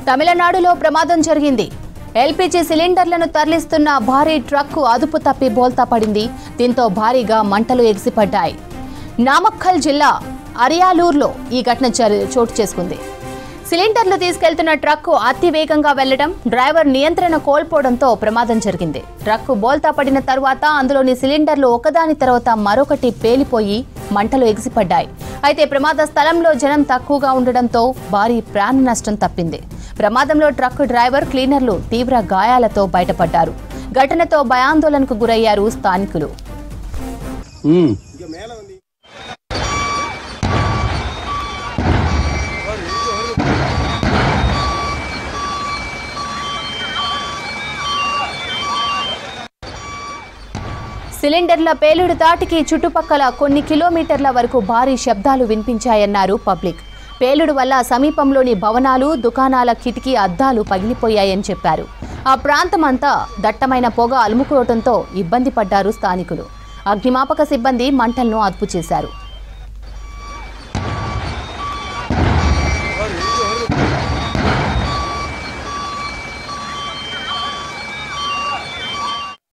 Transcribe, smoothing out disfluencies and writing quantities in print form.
తమిళనాడులో ప్రమాదం జరిగింది. ఎల్పీజీ సిలిండర్లను తరలిస్తున్న భారీ ట్రక్కు అదుపు తప్పి బోల్తా పడింది. దీంతో భారీగా మంటలు ఎగిసిపడ్డాయి. నామక్కల్ జిల్లా అరియాలూరులో ఈ ఘటన చోటు చేసుకుంది. సిలిండర్లు తీసుకెళ్తున్న ట్రక్కు అతి వేగంగా వెళ్లడం, డ్రైవర్ నియంత్రణ కోల్పోవడంతో ప్రమాదం జరిగింది. ట్రక్కు బోల్తా పడిన తరువాత అందులోని సిలిండర్లు ఒకదాని తర్వాత మరొకటి పేలిపోయి మంటలు ఎగిసిపడ్డాయి. అయితే ప్రమాద స్థలంలో జనం తక్కువగా ఉండడంతో భారీ ప్రాణ నష్టం తప్పింది. ప్రమాదంలో ట్రక్కు డ్రైవర్, క్లీనర్లు తీవ్ర గాయాలతో బయటపడ్డారు. ఘటనతో భయాందోళనకు గురయ్యారు స్థానికులు. సిలిండర్ల పేలుడు తాటికి చుట్టుపక్కల కొన్ని కిలోమీటర్ల వరకు భారీ శబ్దాలు వినిపించాయన్నారు పబ్లిక్. పేలుడు వల్ల సమీపంలోని భవనాలు, దుకాణాల కిటికీ అద్దాలు పగిలిపోయాయని చెప్పారు. ఆ ప్రాంతమంతా దట్టమైన పొగ అలుముకోవడంతో ఇబ్బంది పడ్డారు స్థానికులు. అగ్నిమాపక సిబ్బంది మంటలను అదుపు చేశారు.